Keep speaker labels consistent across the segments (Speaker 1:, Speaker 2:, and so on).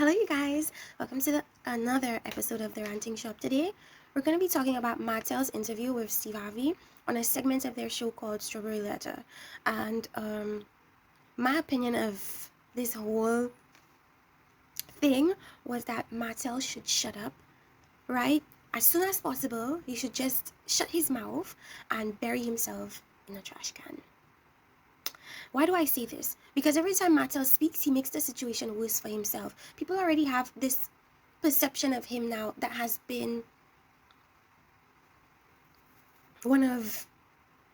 Speaker 1: Hello, you guys. Welcome to another episode of The Ranting Shop. Today, we're going to be talking about Martell's interview with Steve Harvey on a segment of their show called Strawberry Letter. And my opinion of this whole thing was that Martell should shut up, right? As soon as possible, he should just shut his mouth and bury himself in a trash can. Why do I say this? Because every time Martell speaks, he makes the situation worse for himself. People already have this perception of him now that has been one of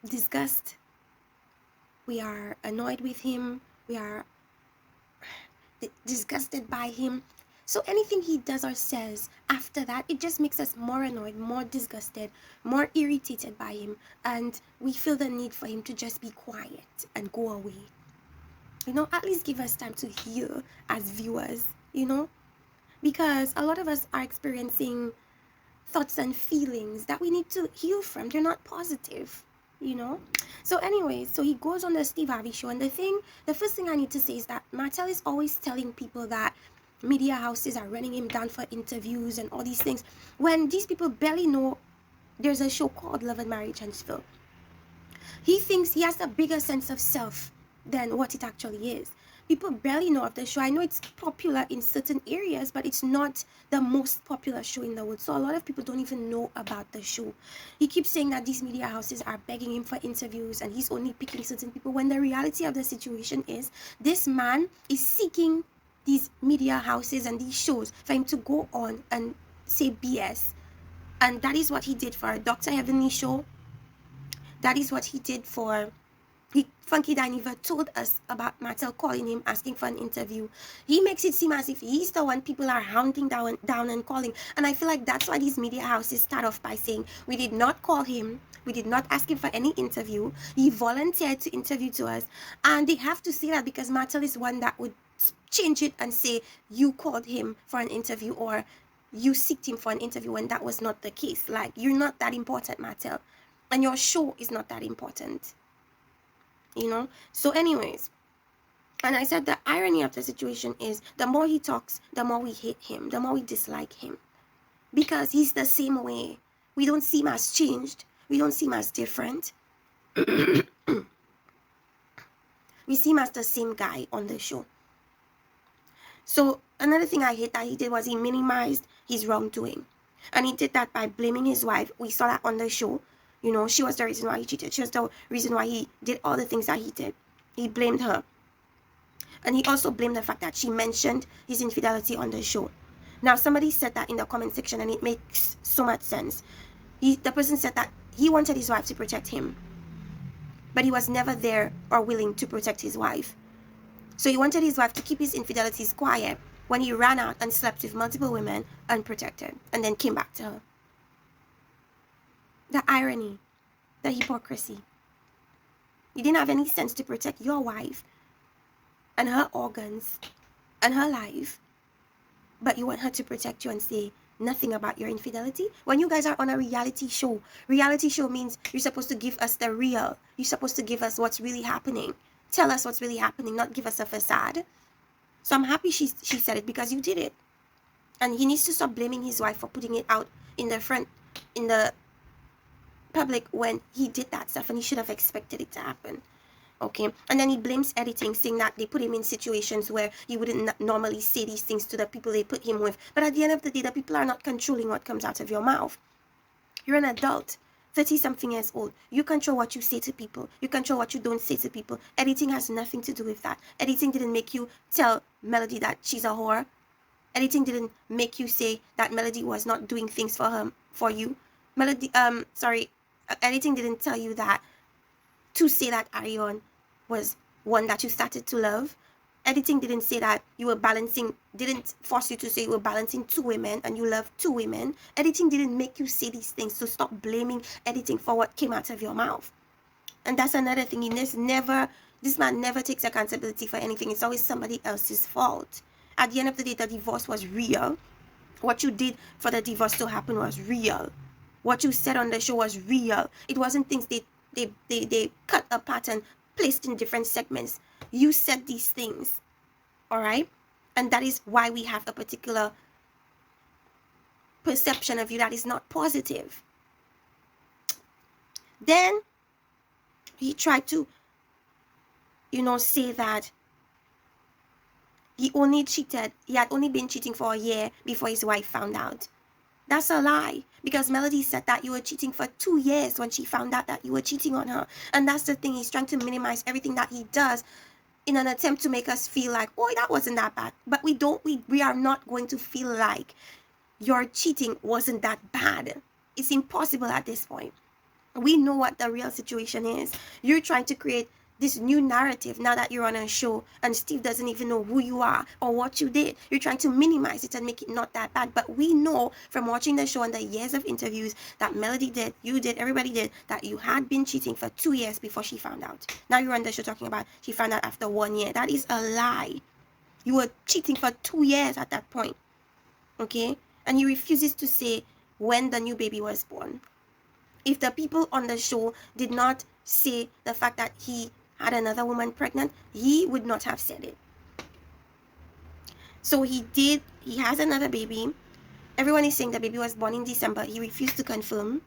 Speaker 1: disgust. We are annoyed with him. We are disgusted by him. So anything he does or says after that, it just makes us more annoyed, more disgusted, more irritated by him. And we feel the need for him to just be quiet and go away. At least give us time to heal as viewers, because a lot of us are experiencing thoughts and feelings that we need to heal from. They're not positive, So anyways, so he goes on the Steve Harvey show, and the first thing I need to say is that Martell is always telling people that media houses are running him down for interviews and all these things, when these people barely know there's a show called Love and Marriage Huntsville. He thinks he has a bigger sense of self than what it actually is. People barely know of the show. I know it's popular in certain areas, but it's not the most popular show in the world. So a lot of people don't even know about the show. He keeps saying that these media houses are begging him for interviews and he's only picking certain people, when the reality of the situation is this man is seeking these media houses and these shows for him to go on and say BS. And that is what he did for Dr. Heavenly show. That is what he did for Funky Dineva. Told us about Martell calling him, asking for an interview. He makes it seem as if he's the one people are hounding down and calling. And I feel like that's why these media houses start off by saying, we did not call him. We did not ask him for any interview. He volunteered to interview to us. And they have to say that because Martell is one that would change it and say, you called him for an interview or you seeked him for an interview, when that was not the case. Like, you're not that important, Martell. And your show is not that important. So anyways, and I said the irony of the situation is the more he talks, the more we hate him, the more we dislike him, because he's the same way. We don't see him as changed. We don't see him as different. We see him as the same guy on the show. So another thing I hate that he did was he minimized his wrongdoing, and he did that by blaming his wife. We saw that on the show. She was the reason why he cheated. She was the reason why he did all the things that he did. He blamed her. And he also blamed the fact that she mentioned his infidelity on the show. Now, somebody said that in the comment section, and it makes so much sense. The person said that he wanted his wife to protect him, but he was never there or willing to protect his wife. So he wanted his wife to keep his infidelities quiet when he ran out and slept with multiple women unprotected, and then came back to her. The irony, the hypocrisy. You didn't have any sense to protect your wife and her organs and her life, but you want her to protect you and say nothing about your infidelity? When you guys are on a reality show means you're supposed to give us the real. You're supposed to give us what's really happening. Tell us what's really happening, not give us a facade. So I'm happy she said it, because you did it. And he needs to stop blaming his wife for putting it out in the public when he did that stuff, and he should have expected it to happen. Okay, and then he blames editing, saying that they put him in situations where he wouldn't normally say these things to the people they put him with. But at the end of the day, the people are not controlling what comes out of your mouth. You're an adult, 30-something years old. You control what you say to people. You control what you don't say to people. Editing has nothing to do with that. Editing didn't make you tell Melody that she's a whore. Editing didn't make you say that Melody was not doing things for you. Editing didn't tell you that to say that Arion was one that you started to love. Editing didn't say that you were didn't force you to say you were balancing two women and you love two women. Editing didn't make you say these things, so stop blaming editing for what came out of your mouth. And that's another thing. This man never takes accountability for anything. It's always somebody else's fault. At the end of the day, the divorce was real. What you did for the divorce to happen was real. What you said on the show was real. It wasn't things they cut apart and placed in different segments. You said these things, all right? And that is why we have a particular perception of you that is not positive. Then he tried to, say that he had only been cheating for a year before his wife found out. That's a lie, because Melody said that you were cheating for 2 years when she found out that you were cheating on her. And that's the thing, he's trying to minimize everything that he does in an attempt to make us feel like, oh, that wasn't that bad. But we are not going to feel like your cheating wasn't that bad. It's impossible at this point. We know what the real situation is. You're trying to create this new narrative now that you're on a show and Steve doesn't even know who you are or what you did. You're trying to minimize it and make it not that bad. But we know from watching the show and the years of interviews that Melody did, you did, everybody did, that you had been cheating for 2 years before she found out. Now you're on the show talking about she found out after 1 year. That is a lie. You were cheating for 2 years at that point. Okay? And he refuses to say when the new baby was born. If the people on the show did not say the fact that he had another woman pregnant, he would not have said it. So he has another baby. Everyone is saying the baby was born in December. He refused to confirm.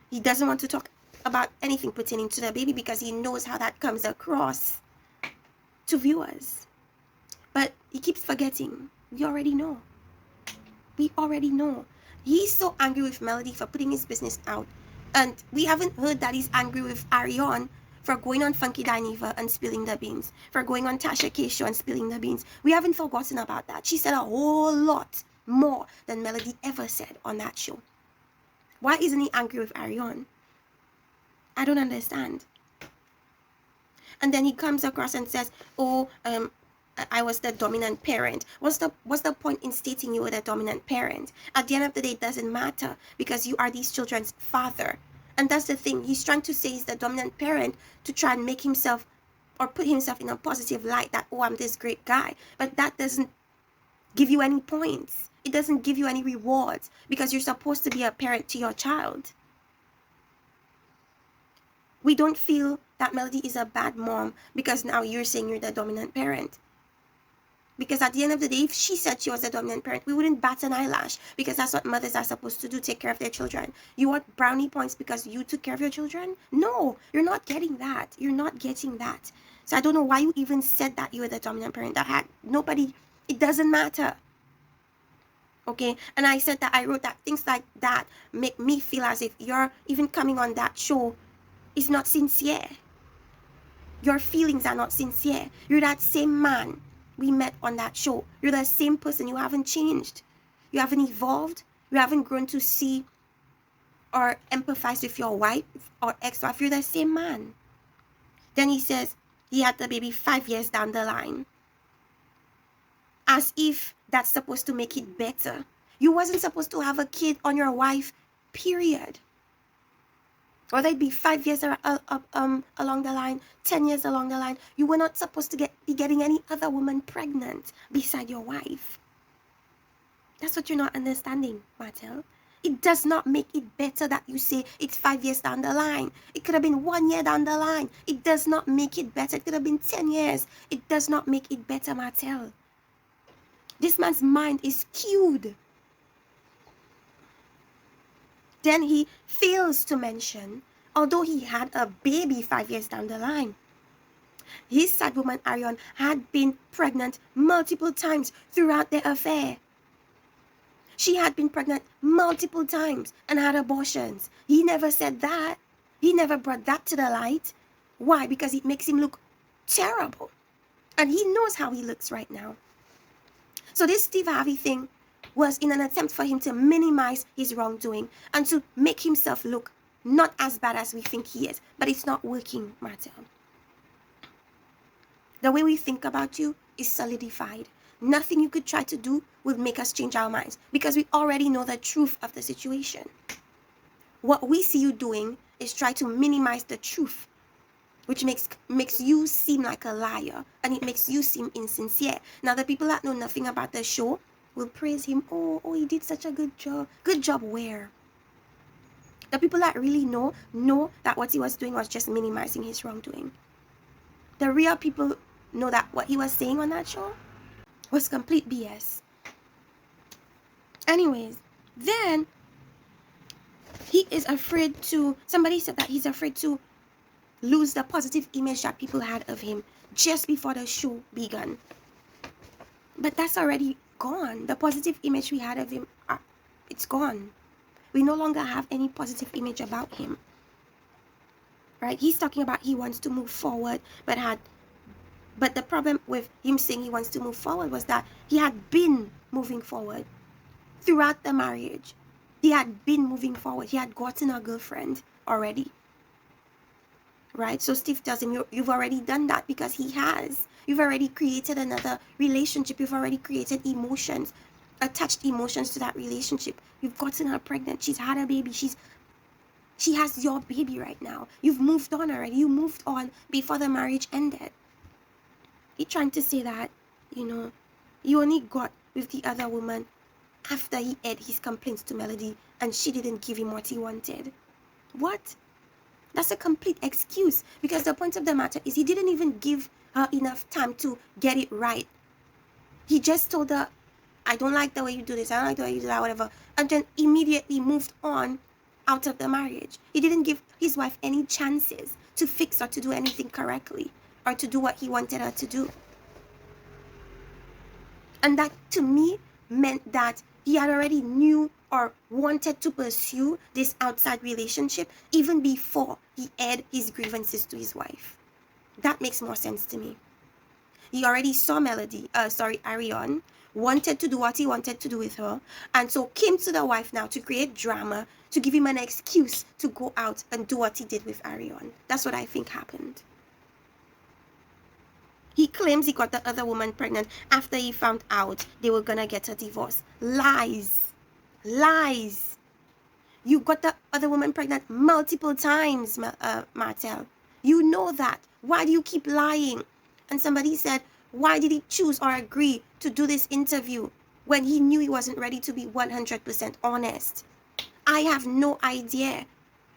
Speaker 1: He doesn't want to talk about anything pertaining to the baby because he knows how that comes across to viewers. But he keeps forgetting. We already know. He's so angry with Melody for putting his business out. And we haven't heard that he's angry with Ariane for going on Funky Dineva and spilling the beans, for going on Tasha K's show and spilling the beans. We haven't forgotten about that. She said a whole lot more than Melody ever said on that show. Why isn't he angry with Ariane? I don't understand. And then he comes across and says, I was the dominant parent. What's the point in stating you were the dominant parent? At the end of the day, it doesn't matter because you are these children's father. And that's the thing. He's trying to say he's the dominant parent to try and make himself or put himself in a positive light that, oh, I'm this great guy. But that doesn't give you any points. It doesn't give you any rewards because you're supposed to be a parent to your child. We don't feel that Melody is a bad mom because now you're saying you're the dominant parent. Because at the end of the day, if she said she was the dominant parent, we wouldn't bat an eyelash because that's what mothers are supposed to do, take care of their children. You want brownie points because you took care of your children? No, you're not getting that. You're not getting that. So I don't know why you even said that you were the dominant parent. It doesn't matter. Okay, and I said that I wrote that things like that make me feel as if you're even coming on that show is not sincere. Your feelings are not sincere. You're that same man we met on that show. You're the same person. You haven't changed. You haven't evolved. You haven't grown to see or empathize with your wife or ex-wife. You're the same man. Then he says he had the baby 5 years down the line. As if that's supposed to make it better. You wasn't supposed to have a kid on your wife, period. Whether it be 5 years along the line, 10 years along the line, you were not supposed to be getting any other woman pregnant beside your wife. That's what you're not understanding, Martell. It does not make it better that you say it's 5 years down the line. It could have been 1 year down the line. It does not make it better. It could have been 10 years. It does not make it better, Martell. This man's mind is skewed. Then he fails to mention, although he had a baby 5 years down the line, his side woman Ariane had been pregnant multiple times throughout their affair. She had been pregnant multiple times and had abortions. He never said that. He never brought that to the light. Why? Because it makes him look terrible. And he knows how he looks right now. So this Steve Harvey thing was in an attempt for him to minimize his wrongdoing and to make himself look not as bad as we think he is. But it's not working, Martell. The way we think about you is solidified. Nothing you could try to do will make us change our minds because we already know the truth of the situation. What we see you doing is try to minimize the truth, which makes you seem like a liar and it makes you seem insincere. Now, the people that know nothing about the show will praise him. Oh, he did such a good job. Good job where? The people that really know that what he was doing was just minimizing his wrongdoing. The real people know that what he was saying on that show was complete BS. Anyways, then he is afraid to, somebody said that he's afraid to lose the positive image that people had of him just before the show began. But that's already gone. The positive image we had of him, it's gone. We no longer have any positive image about him. Right? He's talking about he wants to move forward, but the problem with him saying he wants to move forward was that he had been moving forward throughout the marriage. He had been moving forward. He had gotten a girlfriend already. Right? So Steve tells him, you've already done that, because he has. You've already created another relationship. You've already created emotions, attached emotions to that relationship. You've gotten her pregnant. She's had a baby. She has your baby right now. You've moved on already. You moved on before the marriage ended. He's trying to say that, you only got with the other woman after he aired his complaints to Melody and she didn't give him what he wanted. What? That's a complete excuse, because the point of the matter is he didn't even give her enough time to get it right. He just told her, I don't like the way you do this, I don't like the way you do that, whatever, and then immediately moved on out of the marriage. He didn't give his wife any chances to fix or to do anything correctly or to do what he wanted her to do. And that, to me, meant that he had already knew or wanted to pursue this outside relationship even before he aired his grievances to his wife. That makes more sense to me. He already saw Arion, wanted to do what he wanted to do with her, and so came to the wife now to create drama, to give him an excuse to go out and do what he did with Arion. That's what I think happened. He claims he got the other woman pregnant after he found out they were gonna get a divorce. Lies. Lies. You got the other woman pregnant multiple times, Martell. You know that. Why do you keep lying? And somebody said, why did he choose or agree to do this interview when he knew he wasn't ready to be 100% honest? I have no idea.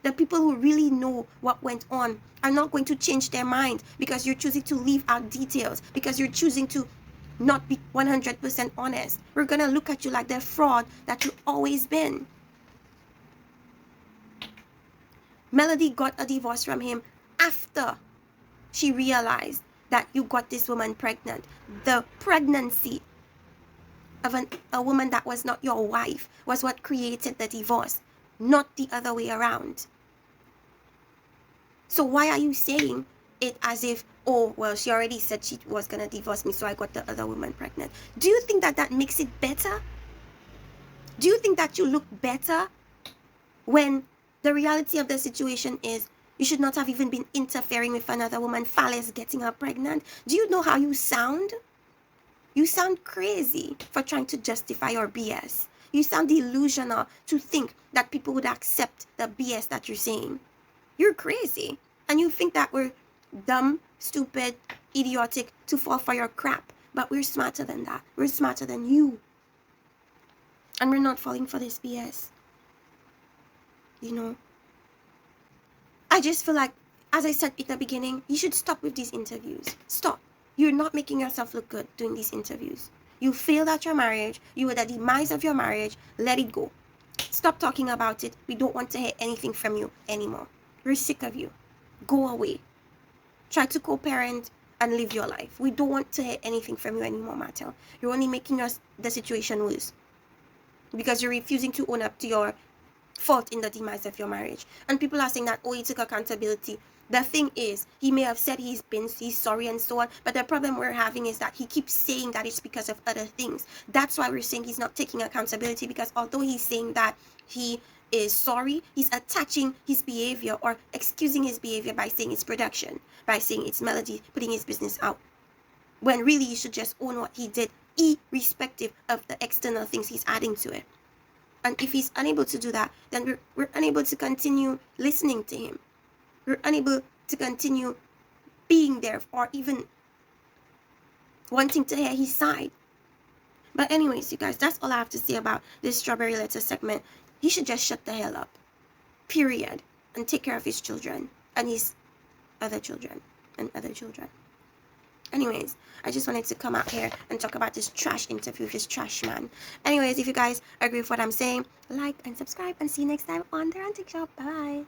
Speaker 1: The people who really know what went on are not going to change their mind because you're choosing to leave out details, because you're choosing to not be 100% honest. We're going to look at you like the fraud that you've always been. Melody got a divorce from him after she realized that you got this woman pregnant. The pregnancy of a woman that was not your wife was what created the divorce, not the other way around. So why are you saying it as if, oh, well, she already said she was going to divorce me, so I got the other woman pregnant? Do you think that that makes it better? Do you think that you look better when the reality of the situation is you should not have even been interfering with another woman, far less getting her pregnant? Do you know how you sound? You sound crazy for trying to justify your BS. You sound delusional to think that people would accept the BS that you're saying. You're crazy. And you think that we're dumb, stupid, idiotic to fall for your crap. But we're smarter than that. We're smarter than you. And we're not falling for this BS. I just feel like, as I said at the beginning, you should stop with these interviews. Stop. You're not making yourself look good doing these interviews. You failed at your marriage. You were the demise of your marriage. Let it go. Stop talking about it. We don't want to hear anything from you anymore. We're sick of you. Go away. Try to co-parent and live your life. We don't want to hear anything from you anymore, Martell. You're only making the situation worse because you're refusing to own up to your fault in the demise of your marriage. And people are saying that, oh, he took accountability. The thing is, he may have said he's sorry and so on, but the problem we're having is that he keeps saying that it's because of other things. That's why we're saying he's not taking accountability, because although he's saying that he is sorry, he's attaching his behavior or excusing his behavior by saying it's production, by saying it's Melody putting his business out, when really you should just own what he did, irrespective of the external things he's adding to it. And if he's unable to do that, then we're unable to continue listening to him. We're unable to continue being there or even wanting to hear his side. But anyways, you guys, that's all I have to say about this strawberry letter segment. He should just shut the hell up. Period. And take care of his children and his other children and other children. Anyways, I just wanted to come out here and talk about this trash interview with this trash man. Anyways, if you guys agree with what I'm saying, like and subscribe, and see you next time on the Rantic Shop. Bye.